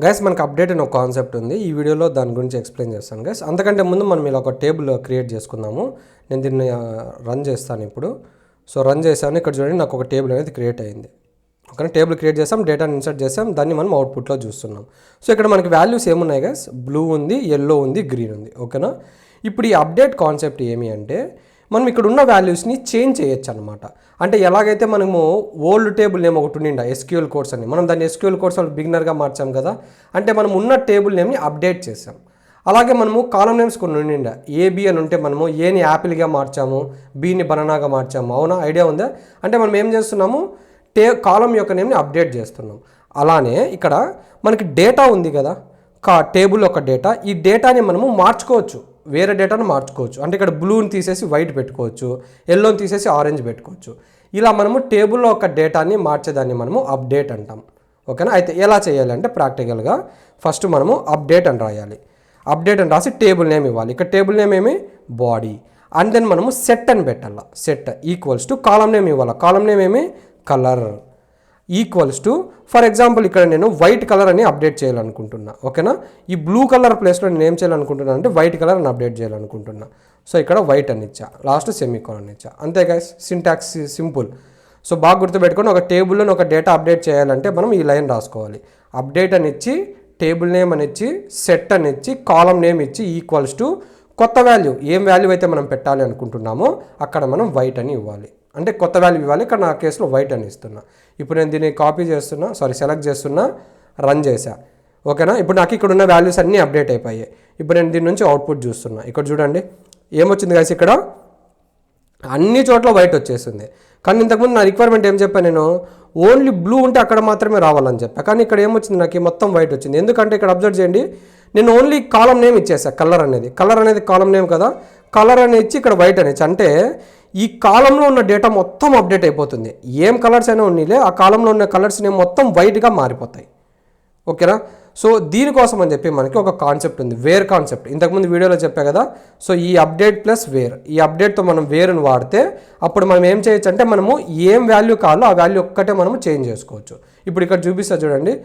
Guys మనకు update అని ఒక కాన్సెప్ట్ ఉంది. ఈ వీడియోలో దాని గురించి ఎక్స్ప్లెయిన్ చేస్తాను గైస్. అంతకంటే ముందు మనం ఇలా ఒక టేబుల్ క్రియేట్ చేసుకుందాము. నేను దీన్ని రన్ చేస్తాను ఇప్పుడు. సో రన్ చేశాను. ఇక్కడ చూడండి నాకు ఒక టేబుల్ అనేది క్రియేట్ అయింది. ఓకేనా, టేబుల్ క్రియేట్ చేసాం, డేటాని ఇన్సర్ట్ చేసాం, దాన్ని మనం అవుట్పుట్లో చూస్తున్నాం. సో ఇక్కడ మనకి వాల్యూస్ ఏమున్నాయి గైస్? బ్లూ ఉంది, ఎల్లో ఉంది, గ్రీన్ ఉంది. ఓకేనా, ఇప్పుడు ఈ అప్డేట్ కాన్సెప్ట్ ఏమి అంటే మనం ఇక్కడ ఉన్న వాల్యూస్ని చేంజ్ చేయొచ్చు అనమాట. అంటే ఎలాగైతే మనము ఓల్డ్ టేబుల్ నేమ్ ఒకటి ఉండిండా ఎస్క్యూఎల్ కోడ్స్ అని, మనం దాన్ని ఎస్క్యూఎల్ కోడ్స్ బిగినర్గా మార్చాం కదా. అంటే మనం ఉన్న టేబుల్ నేమ్ని అప్డేట్ చేసాం. అలాగే మనము కాలం నేమ్స్ కొన్ని ఉండిండా, ఏబి అని ఉంటే మనము ఏని యాపిల్గా మార్చాము, బిని బనానాగా మార్చాము. అవునా, ఐడియా ఉందా? అంటే మనం ఏం చేస్తున్నాము, కాలం యొక్క నేమ్ని అప్డేట్ చేస్తున్నాం. అలానే ఇక్కడ మనకి డేటా ఉంది కదా, టేబుల్ యొక్క డేటా. ఈ డేటాని మనము మార్చుకోవచ్చు, వేరే డేటాను మార్చుకోవచ్చు. అంటే ఇక్కడ బ్లూని తీసేసి వైట్ పెట్టుకోవచ్చు, ఎల్లోని తీసేసి ఆరెంజ్ పెట్టుకోవచ్చు. ఇలా మనము టేబుల్లో ఒక డేటాని మార్చేదాన్ని మనము అప్డేట్ అంటాం. ఓకేనా, అయితే ఎలా చేయాలంటే ప్రాక్టికల్గా ఫస్ట్ మనము అప్డేట్ అని రాయాలి. అప్డేట్ అని రాసి టేబుల్ నేమ్ ఇవ్వాలి. ఇక్కడ టేబుల్ నేమ్ ఏమి? బాడీ. అండ్ దెన్ మనము సెట్ అని పెట్టాల. Set equals to column name ఇవ్వాలి. కాలం నేమ్ ఏమి? Colour. Equals to for example ఇక్కడ నేను వైట్ కలర్ అని అప్డేట్ చేయాలనుకుంటున్నా. ఓకేనా, ఈ బ్లూ కలర్ ప్లేస్లో నేను ఏం చేయాలనుకుంటున్నా అంటే వైట్ కలర్ అని అప్డేట్ చేయాలనుకుంటున్నా. సో ఇక్కడ వైట్ అని ఇచ్చా, లాస్ట్ సెమీకోలన్ ఇచ్చా. అంతే గైస్, సింటాక్స్ సింపుల్. సో బాగా గుర్తుపెట్టుకొని ఒక టేబుల్లో ఒక డేటా అప్డేట్ చేయాలంటే మనం ఈ లైన్ రాసుకోవాలి. అప్డేట్ అని ఇచ్చి, టేబుల్ నేమ్ అని ఇచ్చి, సెట్ అని ఇచ్చి, కాలం నేమ్ ఇచ్చి, ఈక్వల్స్ టు కొత్త వాల్యూ, ఏం వాల్యూ అయితే మనం పెట్టాలి అనుకుంటున్నామో అక్కడ మనం వైట్ అని ఇవ్వాలి. అంటే కొత్త వాల్యూ ఇవ్వాలి. ఇక్కడ నా కేసులో వైట్ అని ఇస్తున్నా. ఇప్పుడు నేను దీన్ని కాపీ చేస్తున్నా, సెలెక్ట్ చేస్తున్నా, రన్ చేశా. ఓకేనా, ఇప్పుడు నాకు ఇక్కడ ఉన్న వాల్యూస్ అన్నీ అప్డేట్ అయిపోయాయి. ఇప్పుడు నేను దీని నుంచి అవుట్పుట్ చూస్తున్నా. ఇక్కడ చూడండి ఏమొచ్చింది గాయస్, ఇక్కడ అన్ని చోట్ల వైట్ వచ్చేసింది. కానీ ఇంతకుముందు నా రిక్వైర్మెంట్ ఏం చెప్పాను నేను, ఓన్లీ బ్లూ ఉంటే అక్కడ మాత్రమే రావాలని చెప్పా. కానీ ఇక్కడ ఏమొచ్చింది, నాకు మొత్తం వైట్ వచ్చింది. ఎందుకంటే ఇక్కడ అబ్జర్వ్ చేయండి, నేను ఓన్లీ కాలం నేమ్ ఇచ్చేసా. కలర్ అనేది కాలం నేమ్ కదా, కలర్ అని ఇచ్చి ఇక్కడ వైట్ అని ఇచ్చి, అంటే ఈ కాలంలో ఉన్న డేటా మొత్తం అప్డేట్ అయిపోతుంది. ఏం కలర్స్ అయినా ఉన్నీలే, ఆ కాలంలో ఉన్న కలర్స్ నేమ్ మొత్తం వైట్గా మారిపోతాయి. ఓకేనా, సో దీనికోసం అని చెప్పి మనకి ఒక కాన్సెప్ట్ ఉంది, వేర్ కాన్సెప్ట్. ఇంతకుముందు వీడియోలో చెప్పా కదా. సో ఈ అప్డేట్ ప్లస్ వేర్, ఈ అప్డేట్తో మనం వేర్ని వాడితే అప్పుడు మనం ఏం చేయొచ్చు అంటే మనము ఏం వాల్యూ కావాలో ఆ వాల్యూ ఒక్కటే మనము చేంజ్ చేసుకోవచ్చు. ఇప్పుడు ఇక్కడ చూపిస్తా చూడండి,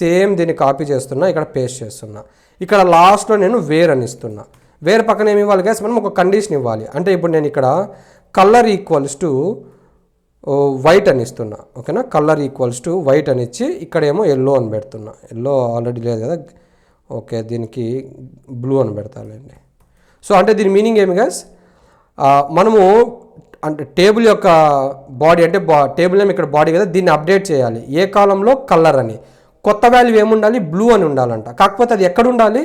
సేమ్ దీన్ని కాపీ చేస్తున్నా, ఇక్కడ పేస్ట్ చేస్తున్నా. ఇక్కడ లాస్ట్లో నేను వేర్ అని ఇస్తున్నా. వేర్ పక్కన ఏమి ఇవ్వాలి గైస్, మనం ఒక కండిషన్ ఇవ్వాలి. అంటే ఇప్పుడు నేను ఇక్కడ కలర్ ఈక్వల్స్ టు వైట్ అని ఇస్తున్నా. ఓకేనా, కలర్ ఈక్వల్స్ టు వైట్ అని ఇచ్చి ఇక్కడేమో ఎల్లో అని పెడుతున్నా. ఎల్లో ఆల్రెడీ లేదు కదా, ఓకే దీనికి బ్లూ అని పెడతానండి. సో అంటే దీని మీనింగ్ ఏమి గైస్, మనము అంటే టేబుల్ యొక్క బాడీ అంటే టేబుల్ నేమ్ ఇక్కడ బాడీ కదా, దీన్ని అప్డేట్ చేయాలి. ఏ కాలంలో కలర్ అని, కొత్త వాల్యూ ఏముండాలి? బ్లూ అని ఉండాలంట. కాకపోతే అది ఎక్కడ ఉండాలి?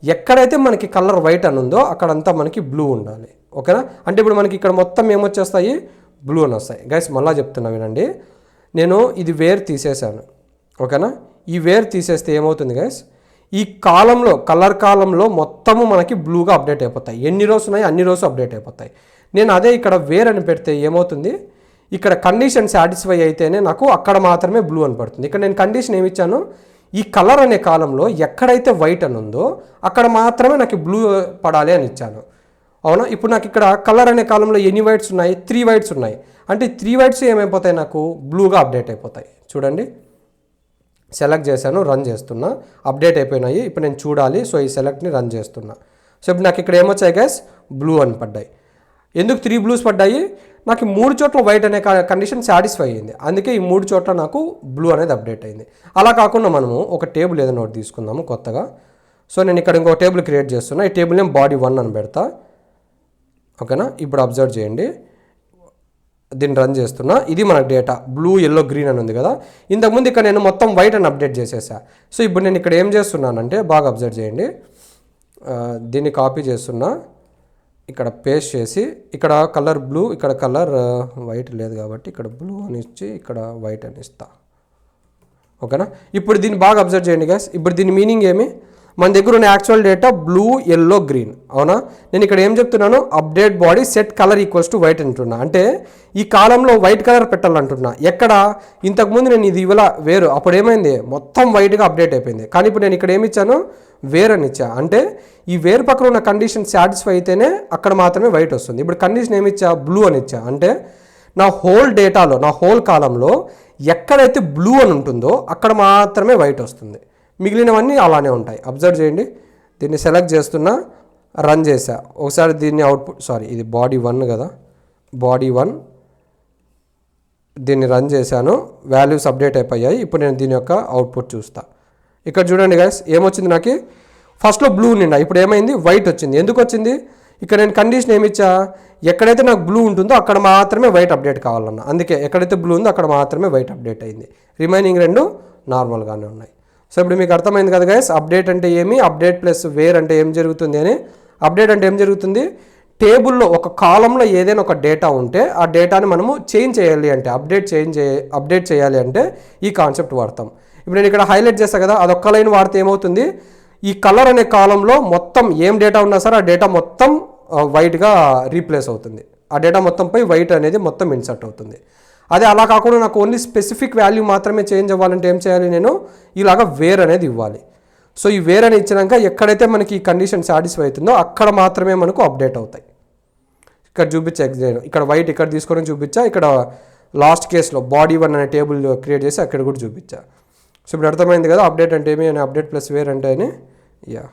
ఎక్కడైతే మనకి కలర్ వైట్ అని ఉందో అక్కడంతా మనకి బ్లూ ఉండాలి. ఓకేనా, అంటే ఇప్పుడు మనకి ఇక్కడ మొత్తం ఏమొచ్చేస్తాయి? బ్లూ అని వస్తాయి. గైస్ మళ్ళీ చెప్తున్నా వినండి, నేను ఇది వేర్ తీసేసాను. ఓకేనా, ఈ వేర్ తీసేస్తే ఏమవుతుంది గైస్, ఈ కాలంలో కలర్ కాలంలో మొత్తము మనకి బ్లూగా అప్డేట్ అయిపోతాయి. ఎన్ని రోజులు ఉన్నాయి అన్ని రోజులు అప్డేట్ అయిపోతాయి. నేను అదే ఇక్కడ వేర్ అని పెడితే ఏమవుతుంది, ఇక్కడ కండిషన్ సాటిస్ఫై అయితేనే నాకు అక్కడ మాత్రమే బ్లూ అని పడుతుంది. ఇక్కడ నేను కండిషన్ ఏమి ఇచ్చాను, ఈ కలర్ అనే కాలంలో ఎక్కడైతే వైట్ అని ఉందో అక్కడ మాత్రమే నాకు బ్లూ పడాలి అని ఇచ్చాను. అవునా, ఇప్పుడు నాకు ఇక్కడ కలర్ అనే కాలంలో ఎన్ని వైట్స్ ఉన్నాయి? 3 వైట్స్ ఉన్నాయి. అంటే 3 వైట్స్ ఏమైపోతాయి, నాకు బ్లూగా అప్డేట్ అయిపోతాయి. చూడండి, సెలెక్ట్ చేశాను, రన్ చేస్తున్నా, అప్డేట్ అయిపోయినాయి. ఇప్పుడు నేను చూడాలి. సో ఈ సెలెక్ట్ని రన్ చేస్తున్నా. సో ఇప్పుడు నాకు ఇక్కడ ఏమొచ్చాయి గైస్? బ్లూ అని పడ్డాయి. ఎందుకు 3 బ్లూస్ పడ్డాయి? నాకు 3 చోట్ల వైట్ అనే కండిషన్ సాటిస్ఫై అయ్యింది. అందుకే ఈ 3 చోట్ల నాకు బ్లూ అనేది అప్డేట్ అయింది. అలా కాకుండా మనము ఒక టేబుల్ ఏదైనా ఒకటి తీసుకుందాము కొత్తగా. సో నేను ఇక్కడ ఇంకో టేబుల్ క్రియేట్ చేస్తున్నా. ఈ టేబుల్ నేమ్ బాడీ 1 అని పెడతా. ఓకేనా, ఇప్పుడు అబ్జర్వ్ చేయండి, దీన్ని రన్ చేస్తున్నా. ఇది మన డేటా బ్లూ ఎల్లో గ్రీన్ అని ఉంది కదా. ఇంతకుముందు ఇక్కడ నేను మొత్తం వైట్ అని అప్డేట్ చేసేసా. సో ఇప్పుడు నేను ఇక్కడ ఏం చేస్తున్నానంటే బాగా అబ్జర్వ్ చేయండి, దీన్ని కాపీ చేస్తున్నా, ఇక్కడ పేస్ట్ చేసి ఇక్కడ కలర్ బ్లూ, ఇక్కడ కలర్ వైట్ లేదు కాబట్టి ఇక్కడ బ్లూ అని ఇచ్చి ఇక్కడ వైట్ అని ఇస్తా. ఓకేనా, ఇప్పుడు దీన్ని బాగా అబ్జర్వ్ చేయండి గైస్. ఇప్పుడు దీని మీనింగ్ ఏమి, మన దగ్గర ఉన్న actual data blue yellow green. అవునా, నేను ఇక్కడ ఏం చెప్తున్నాను, update body set colour equals to white అంటున్నా. అంటే ఈ కాలంలో వైట్ కలర్ పెట్టాలంటున్నా. ఎక్కడ ఇంతకుముందు నేను ఇది ఇవ్వాల వేరు, అప్పుడు ఏమైంది, మొత్తం వైట్గా అప్డేట్ అయిపోయింది. కానీ ఇప్పుడు నేను ఇక్కడ ఏమి ఇచ్చాను, వేర్ అని ఇచ్చా. అంటే ఈ వేర్ పక్కన ఉన్న కండిషన్ సాటిస్ఫై అయితేనే అక్కడ మాత్రమే వైట్ వస్తుంది. ఇప్పుడు కండిషన్ ఏమి ఇచ్చా, బ్లూ అని ఇచ్చా. అంటే నా హోల్ డేటాలో, నా హోల్ కాలంలో ఎక్కడైతే బ్లూ అని ఉంటుందో అక్కడ మాత్రమే వైట్ వస్తుంది. మిగిలినవన్నీ అలానే ఉంటాయి. అబ్జర్వ్ చేయండి, దీన్ని సెలెక్ట్ చేస్తున్నా, రన్ చేసా, ఒకసారి దీన్ని అవుట్పుట్, సారీ ఇది బాడీ 1 కదా, బాడీ 1 దీన్ని రన్ చేశాను, వాల్యూస్ అప్డేట్ అయిపోయాయి. ఇప్పుడు నేను దీని యొక్క అవుట్పుట్ చూస్తా. ఇక్కడ చూడండి గైస్, ఏమొచ్చింది నాకు, ఫస్ట్లో బ్లూ నిండా, ఇప్పుడు ఏమైంది, వైట్ వచ్చింది. ఎందుకు వచ్చింది, ఇక్కడ నేను కండిషన్ ఏమిచ్చా, ఎక్కడైతే నాకు బ్లూ ఉంటుందో అక్కడ మాత్రమే వైట్ అప్డేట్ కావాలన్నా, అందుకే ఎక్కడైతే బ్లూ ఉందో అక్కడ మాత్రమే వైట్ అప్డేట్ అయింది. రిమైనింగ్ రెండు నార్మల్గానే ఉన్నాయి. సో ఇప్పుడు మీకు అర్థమైంది కదా గైస్, అప్డేట్ అంటే ఏమి, అప్డేట్ ప్లస్ వేర్ అంటే ఏం జరుగుతుంది అని. అప్డేట్ అంటే ఏం జరుగుతుంది, టేబుల్లో ఒక కాలంలో ఏదైనా ఒక డేటా ఉంటే ఆ డేటాని మనము చేంజ్ చేయాలి అంటే, అప్డేట్ చేయాలి అంటే ఈ కాన్సెప్ట్ వాడతాం. ఇప్పుడు నేను ఇక్కడ హైలైట్ చేస్తాను కదా, అదొక్క లైన్ వాడితే ఏమవుతుంది, ఈ కలర్ అనే కాలంలో మొత్తం ఏం డేటా ఉన్నా సరే ఆ డేటా మొత్తం వైట్గా రీప్లేస్ అవుతుంది. ఆ డేటా మొత్తంపై వైట్ అనేది మొత్తం ఇన్సర్ట్ అవుతుంది. అదే అలా కాకుండా నాకు ఓన్లీ స్పెసిఫిక్ వాల్యూ మాత్రమే చేంజ్ అవ్వాలంటే ఏం చేయాలి, నేను ఇలాగా వేర్ అనేది ఇవ్వాలి. సో ఈ వేర్ అని ఇచ్చినాక ఎక్కడైతే మనకి ఈ కండిషన్ సాటిస్ఫై అవుతుందో అక్కడ మాత్రమే మనకు అప్డేట్ అవుతాయి. ఇక్కడ చూపించా ఎగ్జామ్, ఇక్కడ వైట్ ఇక్కడ తీసుకొని చూపించా, ఇక్కడ లాస్ట్ కేసులో బాడీ 1 అనే టేబుల్ క్రియేట్ చేసి అక్కడ కూడా చూపించా. సో ఇప్పుడు అర్థమైంది కదా అప్డేట్ అంటే ఏమి అని, అప్డేట్ ప్లస్ వేర్ అంటే అని. యా.